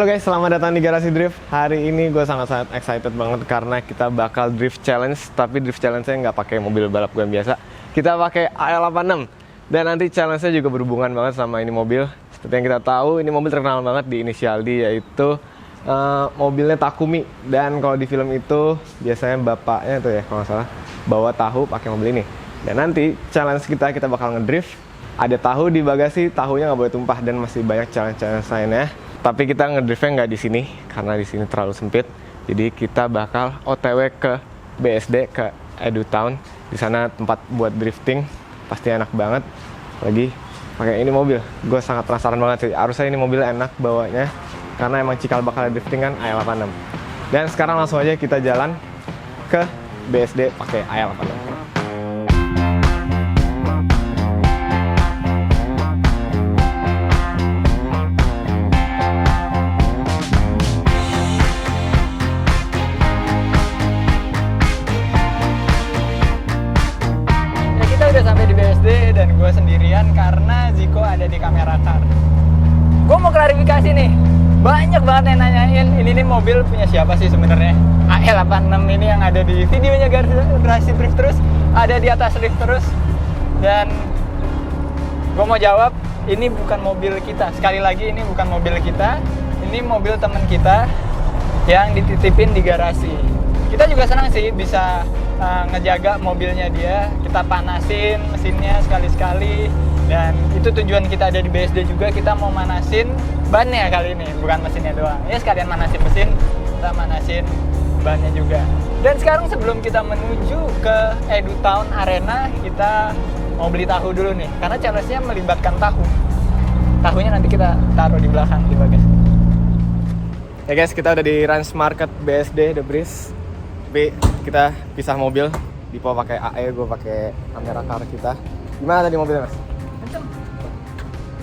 Halo guys, selamat datang di Garasi Drift. Hari ini gue sangat-sangat excited banget karena kita bakal drift challenge. Tapi drift challenge-nya nggak pakai mobil balap gue yang biasa. Kita pakai AL86. Dan nanti challenge-nya juga berhubungan banget sama ini mobil. Seperti yang kita tahu, ini mobil terkenal banget di Inisial D, yaitu mobilnya Takumi. Dan kalau di film itu biasanya bapaknya tuh ya, kalau nggak salah, bawa tahu pakai mobil ini. Dan nanti challenge kita bakal ngedrift. Ada tahu di bagasi, tahunya nggak boleh tumpah, dan masih banyak challenge-challenge lainnya. Tapi kita ngedriftnya nggak di sini karena di sini terlalu sempit. Jadi kita bakal OTW ke BSD, ke EduTown. Di sana tempat buat drifting, pasti enak banget. Lagi pakai ini mobil, gue sangat penasaran banget sih. Harusnya ini mobil enak bawanya karena emang cikal bakal drifting kan AL86. Dan sekarang langsung aja kita jalan ke BSD pakai AL86. Udah sampai di BSD dan gue sendirian karena Ziko ada di kamera car. Gue mau klarifikasi nih, banyak banget yang nanyain ini nih mobil punya siapa sih sebenarnya. AL86 ini yang ada di videonya Garasi Drift terus, ada di atas Drift terus. Dan gue mau jawab, ini bukan mobil kita. Sekali lagi, ini bukan mobil kita, ini mobil teman kita yang dititipin di garasi. Kita juga senang sih bisa ngejaga mobilnya dia, kita panasin mesinnya sekali-sekali. Dan itu tujuan kita ada di BSD juga, kita mau manasin bannya kali ini, bukan mesinnya doang. Ya sekalian manasin mesin, kita manasin bannya juga. Dan sekarang sebelum kita menuju ke EduTown Arena, kita mau beli tahu dulu nih, karena challenge-nya melibatkan tahu. Tahunya nanti kita taruh di belakang, di bagasi. Ya guys, kita udah di Ranch Market BSD The Breeze. Tapi kita pisah mobil, Dipo pakai AE, gue pakai kamera car kita. Gimana tadi mobilnya mas?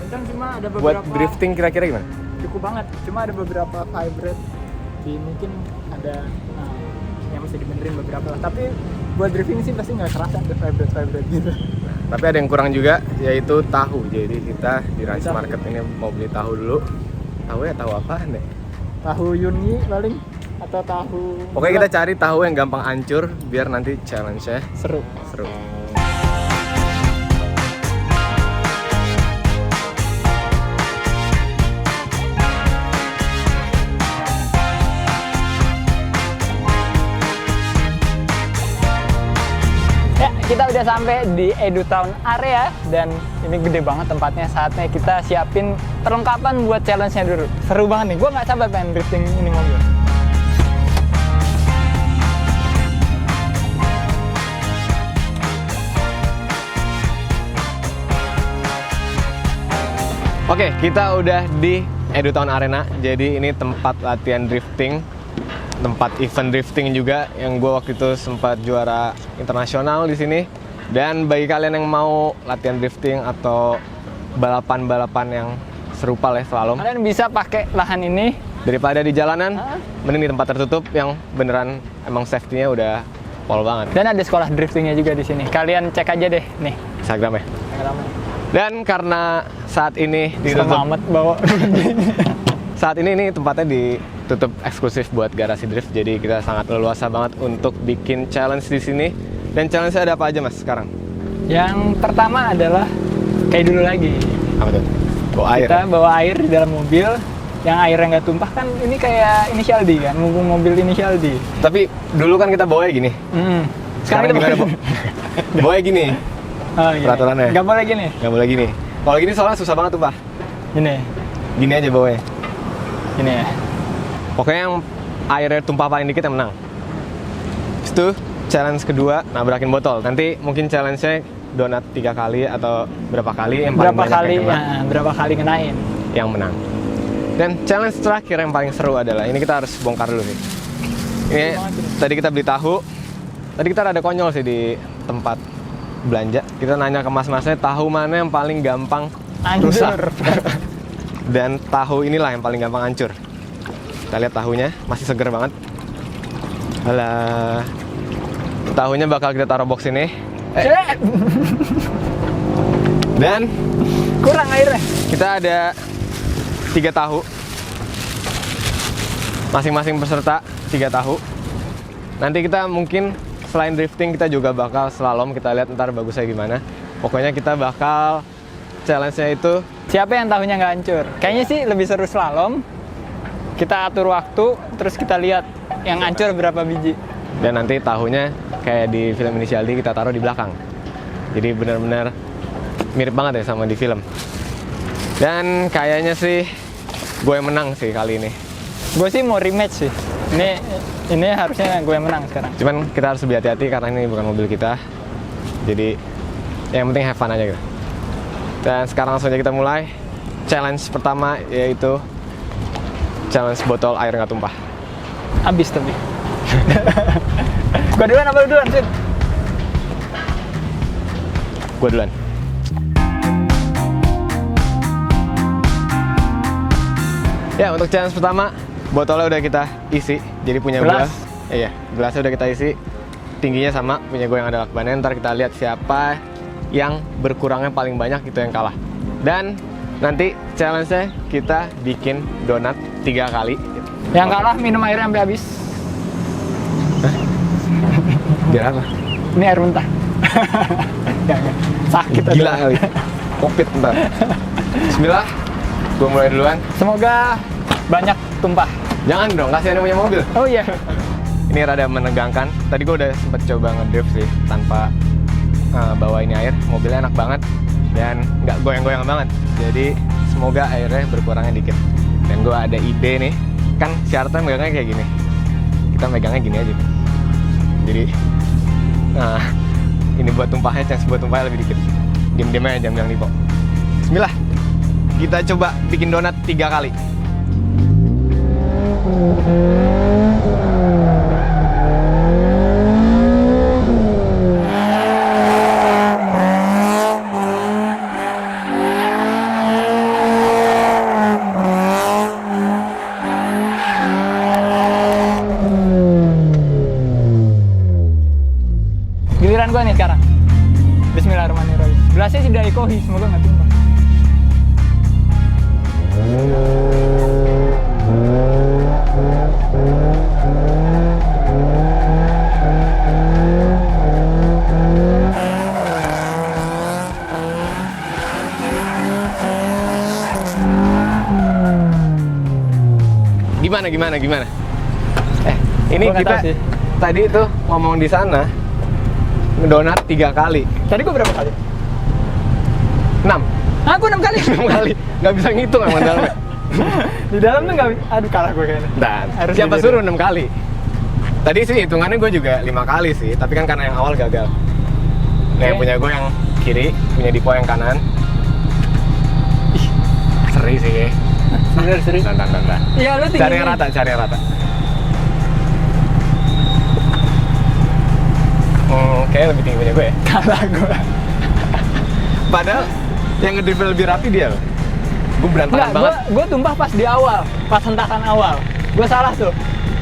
Kenceng cuma ada beberapa. Buat drifting kira-kira gimana? Cukup banget, cuma ada beberapa vibrate di mungkin ada yang mesti dibenerin beberapa lah. Tapi buat drifting sih pasti nggak kerasa ada vibrate gitu. Tapi ada yang kurang juga, yaitu tahu. Jadi kita di Ranch Market ini mau beli tahu dulu. Tahu ya, tahu apaan deh? Tahu Yunyi paling, atau tahu. Pokoknya kita cari tahu yang gampang hancur biar nanti challenge-nya seru. Ya, kita udah sampai di EduTown area dan ini gede banget tempatnya. Saatnya kita siapin perlengkapan buat challenge-nya dulu. Seru banget nih, gue nggak sabar pengen drifting ini mobil. Oke, kita udah di EduTown Arena. Jadi ini tempat latihan drifting, tempat event drifting juga yang gue waktu itu sempat juara internasional di sini. Dan bagi kalian yang mau latihan drifting atau balapan-balapan yang serupa lah slalom, Kalian bisa pakai lahan ini daripada di jalanan, mending di tempat tertutup yang beneran emang safety-nya udah pol banget. dan ada sekolah driftingnya juga di sini. Kalian cek aja deh nih. Instagramnya. Dan karena saat ini ditutup, Selamat bawa. saat ini tempatnya ditutup eksklusif buat Garasi Drift, jadi kita sangat leluasa banget untuk bikin challenge di sini. Dan challenge-nya ada apa aja mas sekarang? Yang pertama adalah kayak dulu lagi. Apa tuh? Bawa air. Kita bawa air di dalam mobil, yang airnya nggak tumpah kan ini kayak Inisial D kan, mumpung mobil Inisial D. Tapi dulu kan kita bawanya gini. Sekarang gimana bawanya gini? Oh, gini. Peraturannya. Nggak boleh gini. Nggak boleh gini. Kalau gini soalnya susah banget tuh pak. Gini. Gini aja bawanya. Gini ya. Pokoknya yang airnya tumpah paling dikit yang menang. Itu challenge kedua, nabrakin botol. Nanti mungkin challenge-nya donat 3 kali atau berapa kali yang paling banyak yang kena, berapa kali ngenain yang menang. Dan challenge terakhir yang paling seru adalah ini, kita harus bongkar dulu nih. Ini tadi kita beli tahu. Tadi kita ada konyol sih di tempat belanja. Kita nanya ke mas-masnya tahu mana yang paling gampang rusak. Dan tahu inilah yang paling gampang hancur. Kita lihat tahunya, masih seger banget. Alah. Tahunya bakal kita taruh box ini. Dan kurang airnya. kita ada 3 tahu. Masing-masing peserta 3 tahu. Nanti kita mungkin selain drifting kita juga bakal slalom, kita lihat ntar bagusnya gimana. Pokoknya kita bakal challenge-nya itu siapa yang tahunya nggak hancur. Kayaknya sih lebih seru slalom. Kita atur waktu, terus kita lihat yang hancur berapa biji. dan nanti tahunya kayak di film Inisial D kita taruh di belakang. Jadi benar-benar mirip banget ya sama di film. Dan kayaknya sih gue yang menang sih kali ini. Gue sih mau rematch sih. Ini harusnya gue yang menang sekarang. Cuman kita harus lebih hati-hati karena ini bukan mobil kita. Jadi yang penting have fun aja gitu. Dan sekarang langsung aja kita mulai. Challenge pertama yaitu challenge botol air nggak tumpah. Abis tapi. Gue duluan apa lu duluan, Sid? Gue duluan. Ya, untuk challenge pertama, botolnya udah kita isi. Jadi punya Gelas. gue. Iya, gelasnya udah kita isi. Tingginya sama, punya gue yang ada lakbannya. Ntar kita lihat siapa yang berkurangnya paling banyak, itu yang kalah. Dan nanti challenge-nya kita bikin donat 3 kali. Yang kalah minum airnya sampai habis. Biar apa? Ini air mentah. Jangan. Sakit Gila aja. kali. Covid ntar. Bismillah. Gue mulai duluan. Semoga banyak tumpah. Jangan dong, kasihan yang punya mobil. Oh iya. Ini rada menegangkan. Tadi gue udah sempet coba ngedrift sih tanpa bawa ini air. Mobilnya enak banget dan nggak goyang-goyang banget. Jadi semoga airnya berkurangnya dikit. Dan gue ada ide nih. Kan syaratnya megangnya kayak gini. Kita megangnya gini aja. Jadi, nah ini buat tumpahnya, chance buat tumpahnya lebih dikit. Diam-diam aja, jangan bilang Lipo. Bismillah. Kita coba bikin donat 3 kali. Giliran gue nih sekarang. Bismillahirrahmanirrahim. Gelasnya sudah ikohi, semoga nggak tumpah. Gimana? Ini Gua nggak kita tahu sih. tadi tuh ngomong di sana ngedonat 3 kali. Tadi gue berapa kali? 6. Aku 6 kali. 6 kali. Nggak bisa ngitung emang dalamnya. Di dalam tuh nggak. Aduh, kalah gue kayaknya. Dan Harus siapa jadi. suruh 6 kali? Tadi sih hitungannya gue juga 5 kali sih, tapi kan karena yang awal gagal. Nah, yang Oke. punya gue yang kiri, punya Dipo yang kanan. Ih, seri sih ya. Bener, serius. Dan. Iya, lu tinggi. Cari yang rata. Kayaknya lebih tinggi punya gue ya. Kalah gue. Padahal yang ngedrift lebih rapi dia loh. Gue berantakan Enggak, banget. gue tumpah pas di awal, pas hentakan awal. Gue salah tuh.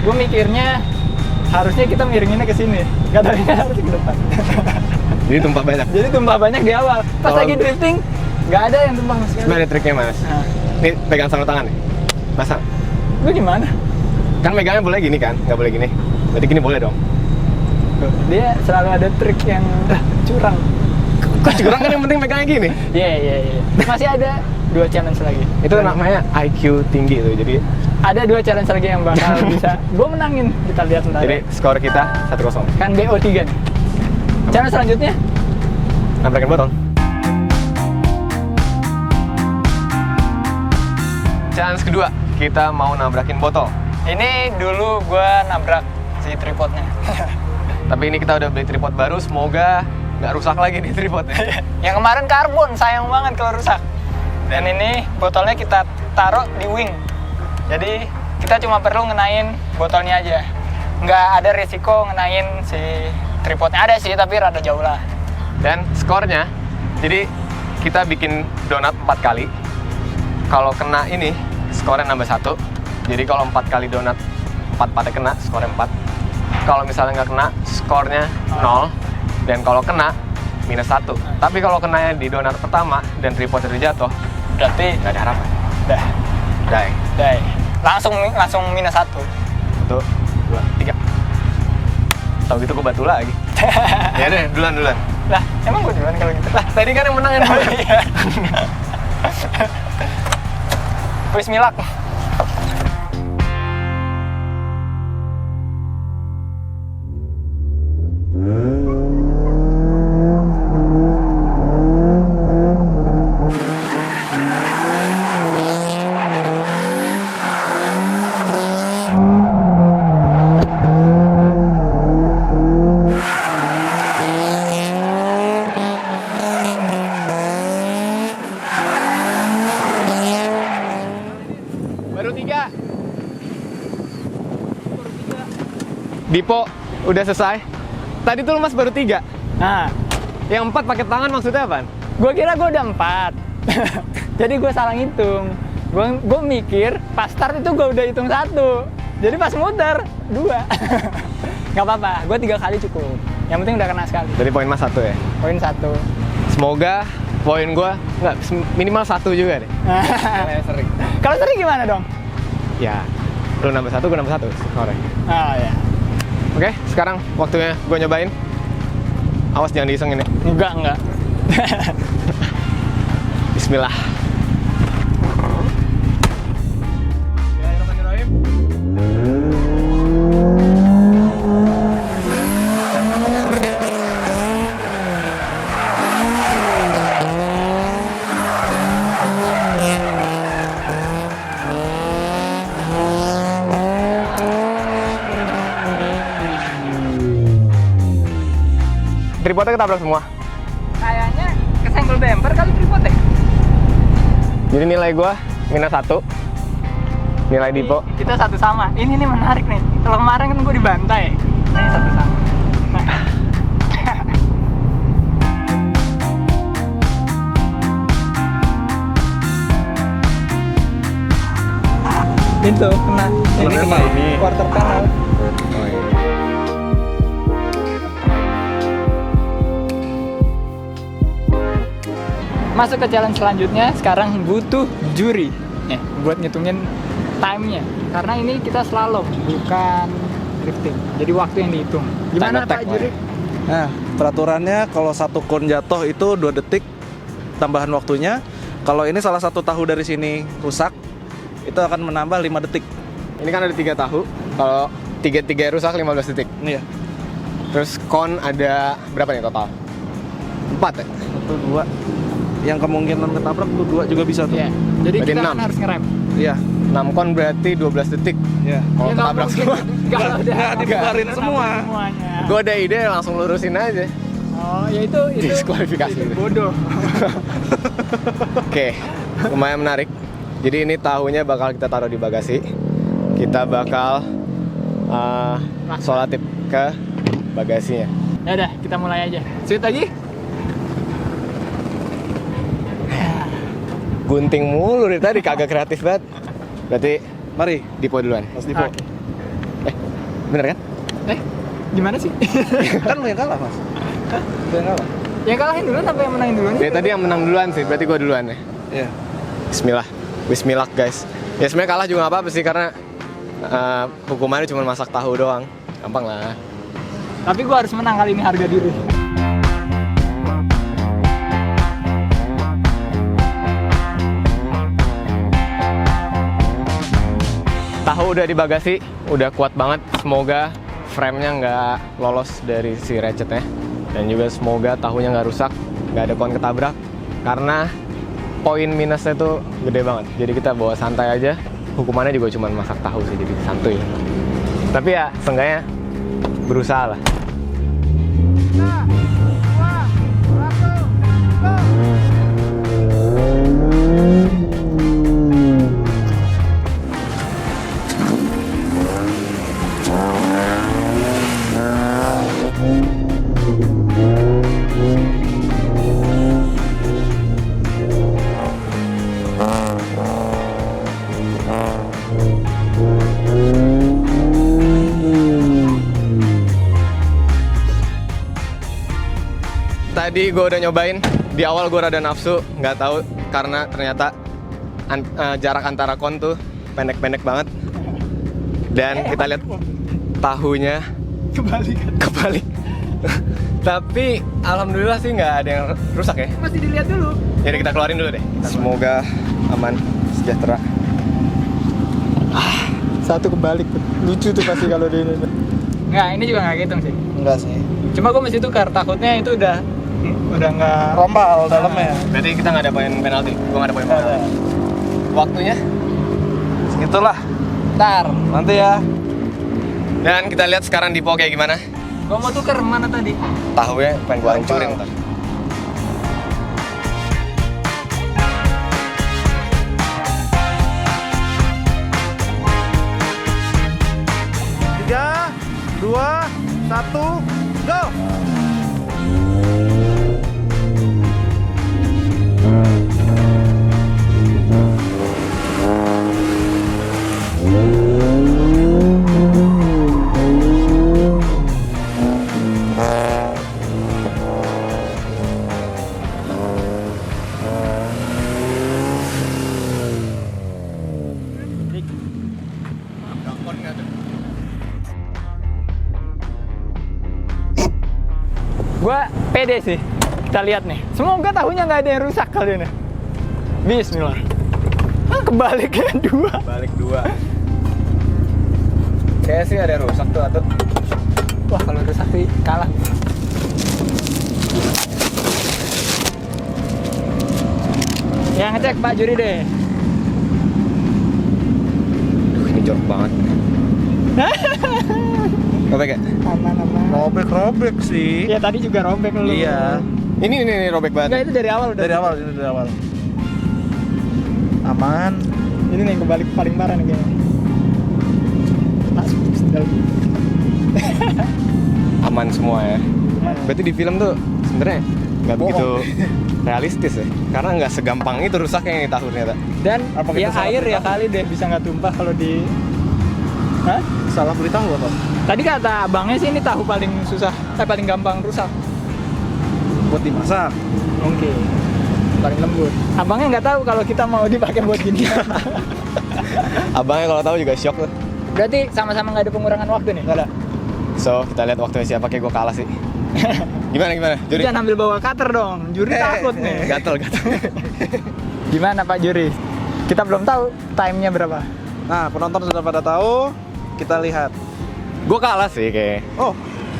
Gue mikirnya harusnya kita miringinnya ke sini. Gak taunya harus ke depan. Jadi tumpah banyak. Jadi tumpah banyak di awal. Pas Kalau- lagi drifting, nggak ada yang tumpah sama sekali. Sebenarnya triknya mas. Nah, Nih pegang sama tangan nih. Pasang. gue gimana? Kan megangnya boleh gini kan? Nggak boleh gini. Berarti gini boleh dong. Tuh, dia selalu ada trik yang curang. Kok curang kan yang penting megangnya gini. Iya. Masih ada 2 challenge lagi. Itu namanya IQ tinggi tuh. Jadi Ada 2 challenge lagi yang bakal bisa gue menangin. Kita lihat ntar. jadi skor kita 1-0. Kan BO3 nih. Challenge selanjutnya Nabrakin botol. Challenge kedua, kita mau nabrakin botol. ini dulu gue nabrak si tripodnya. Tapi ini kita udah beli tripod baru, semoga nggak rusak lagi nih tripodnya. Yang kemarin karbon, sayang banget kalau rusak. Dan ini botolnya kita taruh di wing. Jadi kita cuma perlu ngenain botolnya aja. Nggak ada risiko ngenain si tripodnya. Ada sih, tapi rada jauh lah. Dan skornya, jadi kita bikin donat 4 kali. Kalau kena ini, skornya nambah 1. Jadi kalau 4 kali donat, 4 patnya kena, skornya 4. Kalau misalnya nggak kena, skornya 0. Dan kalau kena, minus 1. Tapi kalau kenanya di donat pertama dan tripod itu jatuh, Berarti nggak ada harapan. dah. Die. Dai. Langsung minus 1. 1, 2, 3. Tahu gitu gue batu lagi. Ya deh, duluan. Lah, emang gue duluan kalau gitu? Lah, tadi kan yang menang yang Oh iya. Bismillah. Baru 3. Dipo udah selesai. Tadi tuh Mas baru 3. Nah, Yang 4 pakai tangan maksudnya apa? gue kira gue udah 4. Jadi gue salah ngitung. Gue mikir pas start itu gue udah hitung 1. Jadi pas muter 2. Gak apa-apa, gue 3 kali cukup. Yang penting udah kena sekali. Dari poin Mas 1 ya. Poin 1. Semoga poin gua minimal 1 juga deh. Sering. Kalau sering gimana dong? Ya, lu nambah 1, gua nambah 1 skornya. Oh ya. Oke, sekarang waktunya gua nyobain. Awas jangan diisengin ya. Enggak. Bismillah. Tripodnya ketabrak semua. Kayaknya kesenggol bumper kali tripod ya. Jadi nilai gua minus 1. Nilai Dipo. Kita satu sama. Ini nih menarik nih. Kalau kemarin kan gue dibantai. Ini satu sama. Nah. Itu kena. Ini Kena ini. quarter panel. Oh, iya. Masuk ke challenge selanjutnya. Sekarang butuh juri. Buat ngitungin time-nya. Karena ini kita slalom, bukan drifting. Jadi waktu yang dihitung. Gimana Time attack, Pak juri? Nah, peraturannya kalau satu kon jatuh itu 2 detik tambahan waktunya. Kalau ini salah satu tahu dari sini rusak, itu akan menambah 5 detik. Ini kan ada 3 tahu. Kalau 3 rusak 15 detik. Iya. Terus kon ada berapa nih total? 4 ya? 1, 2. Yang kemungkinan ketabrak tuh 2 juga bisa tuh. Iya. Jadi Berarti kita 6. kan harus ngerem. Iya. 6 kon berarti 12 detik. Iya. Kalau Ya, nggak ketabrak mungkin. semua. Kalau udah Nggak dibubarin kita semua. nambah semuanya. Gue ada ide langsung lurusin aja. Oh, ya itu Diskualifikasi. itu bodoh. Oke, lumayan menarik. Jadi ini tahunya bakal kita taruh di bagasi. Kita bakal solatip ke bagasinya. Ya udah, kita mulai aja. Sweet lagi? Gunting mulu dari tadi, kagak kreatif banget. Berarti Mari, Dipo duluan. Mas Dipo. Oke. Bener kan? Gimana sih? Kan lu yang kalah, Mas. Lu yang kalah. Yang kalahin duluan apa yang menangin duluan? Dari tadi yang menang duluan sih, berarti gue duluan ya. Iya. Bismillah. Bismillah guys. Ya sebenarnya kalah juga gak apa-apa sih karena hukumannya cuma masak tahu doang. Gampang lah. Tapi gua harus menang kali ini, harga diri. Tahu udah di bagasi, udah kuat banget. Semoga frame-nya nggak lolos dari si ratchetnya. Dan juga semoga tahunya nggak rusak, nggak ada kon ketabrak. Karena poin minusnya tuh gede banget. Jadi kita bawa santai aja. Hukumannya juga cuma masak tahu sih, jadi santuy. Tapi ya, seenggaknya berusaha lah. Tadi gue udah nyobain, di awal gue rada nafsu, nggak tahu karena ternyata jarak antara kon tuh pendek-pendek banget. Dan kita lihat tahunya kebalik. Tapi alhamdulillah sih nggak ada yang rusak ya. Masih dilihat dulu. Jadi kita keluarin dulu deh. Semoga aman, sejahtera. Satu kebalik tuh. Lucu tuh pasti kalau di ini. Nggak, ini juga nggak hitung sih. Enggak sih. Cuma gue mesti tukar, takutnya itu udah nggak Rombal dalamnya. Berarti kita nggak ada poin penalti. Gua nggak ada poin penalti. Waktunya Segitulah. Ntar. Nanti ya. dan kita lihat sekarang Dipo kayak gimana. Gue mau tukar mana tadi? Tahunya pengen gua hancurin ntar. Tiga, dua, satu, go. Gue pede sih. Kita lihat nih. Semoga tahunya nggak ada yang rusak kali ini. Bismillah. Kebaliknya 2. Balik 2. Kayaknya sih ada yang rusak tuh atau Wah, kalau rusak sih kalah. Ya ngecek Pak Juri deh. ini jorok banget. Robek ya? Aman. Robek sih. Ya tadi juga robek lu. Iya. Ini robek Enggak, banget. itu dari awal udah. Dari awal, ini dari awal. Aman. Ini nih yang kebalik paling parah nih kayaknya. Aman semua ya. Berarti di film tuh sebenarnya nggak begitu realistis ya. Karena nggak segampang itu rusaknya ini tahu ternyata. Dan Apa kita ya salah air beli ya tahu? kali deh bisa nggak tumpah kalau di. Hah? Salah beli tahu apa? Tadi kata abangnya sih ini tahu paling susah, paling gampang rusak. Buat dimasak. Oke. Paling lembut. Abangnya nggak tahu kalau kita mau dipakai buat gini. Abangnya kalau tahu juga shock tuh. Berarti sama-sama nggak ada pengurangan waktu nih? Nggak ada. So kita lihat waktunya siapa, kayak gue kalah sih. Gimana? Juri? Jangan ambil bawa cutter dong. Juri takut nih. Gatel. Gimana Pak Juri? Kita belum tahu time-nya berapa. Nah, penonton sudah pada tahu. Kita lihat. Gue kalah sih kayak. Oh,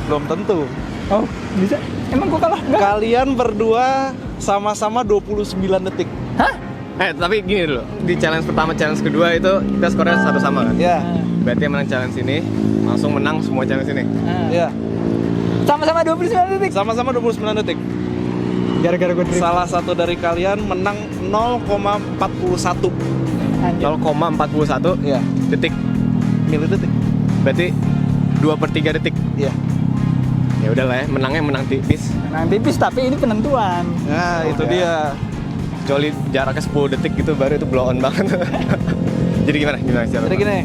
belum tentu. Oh, bisa? Emang gua kalah? Enggak. Kalian berdua sama-sama 29 detik. Hah? Tapi gini dulu. Di challenge pertama, challenge kedua itu kita skornya satu sama kan? Ya, Berarti yang menang challenge ini langsung menang semua challenge ini. ya. Sama-sama 29 detik. Sama-sama 29 detik. Gara-gara gue drift. Salah satu dari kalian menang 0,41. Anjir. 0,41 Iya, detik. milidetik. Berarti 2/3 detik. Iya. Ya udahlah ya, menangnya menang tipis. Menang tipis tapi ini penentuan. Nah, itu ya. dia. Kecuali jaraknya 10 detik gitu baru itu blow on banget. Jadi gimana secara? Jadi gini,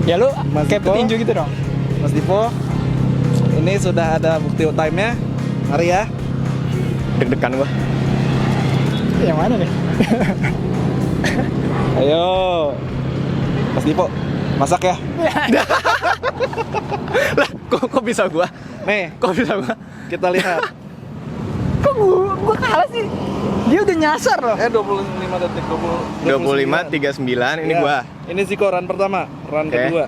Ya lu Mas kayak Diko? petinju gitu dong. Mas Dipo, ini sudah ada bukti time-nya. Mari ya. Deg-degan gua. Yang mana nih? Ayo. Mas Dipo, masak ya. Lah, kok bisa gua? Nih, Kok bisa gua? kita lihat. Kok gua kalah sih? Dia udah nyasar loh. 25 detik, 25 39 ini Iya. gua. Ini Ziko run pertama, run Oke. kedua.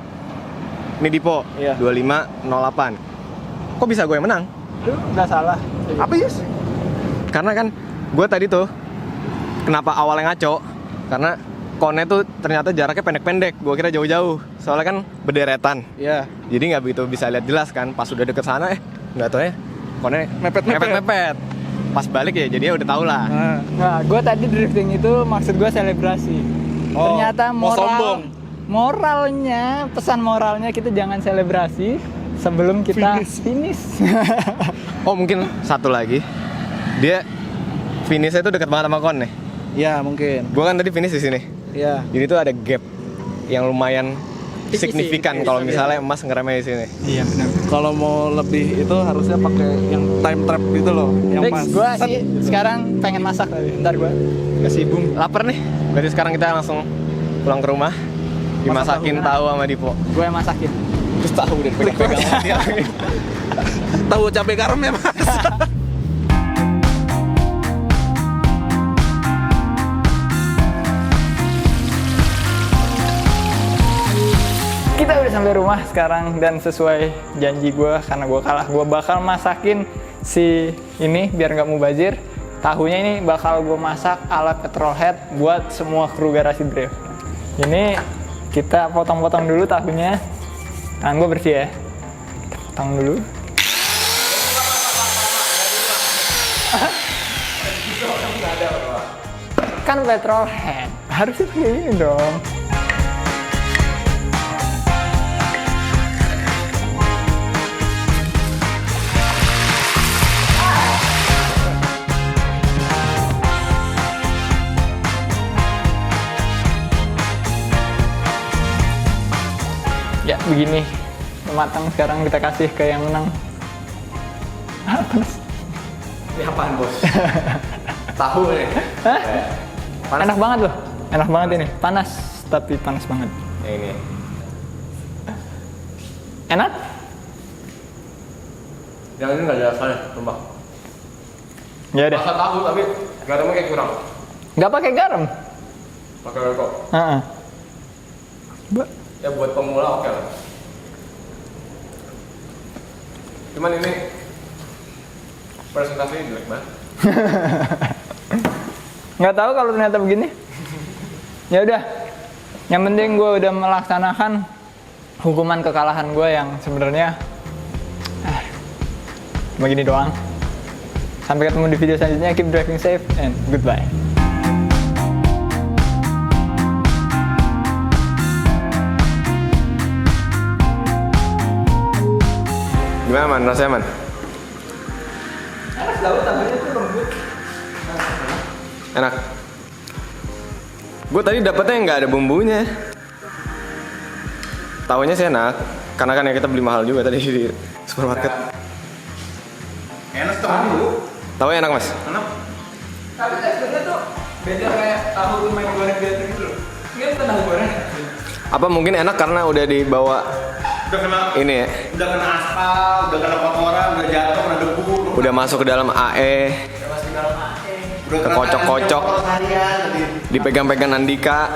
Ini Dipo. Iya. 25 08. Kok bisa gua yang menang? Lu nggak salah. Apa Yus? Karena kan gua tadi tuh kenapa awalnya ngaco? Karena konnya tuh ternyata jaraknya pendek-pendek. Gua kira jauh-jauh. Soalnya kan bederetan. Iya. Jadi nggak begitu bisa lihat jelas kan. Pas udah deket sana nggak tahu ya. Konnya mepet-mepet. Pas balik ya jadinya udah tau lah. Nah, Nah, gua tadi drifting itu maksud gua selebrasi. Oh, Ternyata mau sombong. moralnya, pesan moralnya kita jangan selebrasi sebelum kita finish. Oh mungkin satu lagi. Dia finishnya itu dekat banget sama kon nih. ya mungkin. Gua kan tadi finish di sini. Ya. Jadi tuh ada gap yang lumayan Tipis sih, signifikan tipis kalau tapi misalnya emas ngeremnya di sini. Iya benar. Kalau mau lebih itu harusnya pakai yang time trap gitu loh, yang Fix, pas. gua sih sekarang pengen masak tadi. Ntar gua kasih bumbu. Lapar nih. Berarti sekarang kita langsung pulang ke rumah dimasakin tahu sama Dipo. Gue yang masakin. Terus tahu dan pegang-pegang dia. Tahu cabai garam ya Mas? Kita udah sampai rumah sekarang dan sesuai janji gue karena gue kalah, gue bakal masakin si ini biar nggak mubazir. Tahunya ini bakal gue masak ala petrolhead buat semua kru garasi drift. Ini kita potong-potong dulu tahunya. Tangan gue bersih ya. Kita potong dulu. Kan petrolhead, harusnya kayak gini dong. Ya begini, matang. Sekarang kita kasih ke yang menang. Panas. Ini apaan bos? Tahu nih. Hah? Panas. Enak banget loh, enak banget ini. Panas, tapi panas banget. Yang ini. Enak? Yang ini nggak jelas soalnya, sumpah. Ya udah. Rasa tahu tapi garamnya kayak kurang. Nggak pakai garam. Pakai rokok. Heeh. Ya buat pemula oke lah. Cuman ini presentasinya jelek banget. Nggak tahu kalau ternyata begini. Ya udah. Yang penting gue udah melaksanakan hukuman kekalahan gue yang sebenarnya begini doang. Sampai ketemu di video selanjutnya. Keep driving safe and goodbye. Gimana man? Rasanya man? Enak tahu tabunya tuh lembut. Enak. Gue tadi dapetnya nggak ada bumbunya. Tahunya sih enak, karena kan ya kita beli mahal juga tadi di supermarket. Enak tuh. Tahunya enak mas? Enak. Tapi teksturnya tuh beda kayak tahu main goreng biasa gitu loh. Ini bukan tahu goreng. Apa mungkin enak karena udah dibawa Udah kena ini ya? udah kena aspal, udah kena kotoran, udah jatuh, kena debu. Udah masuk ke dalam AE, Udah Kekocok-kocok. kena harian, dipegang-pegang Andika.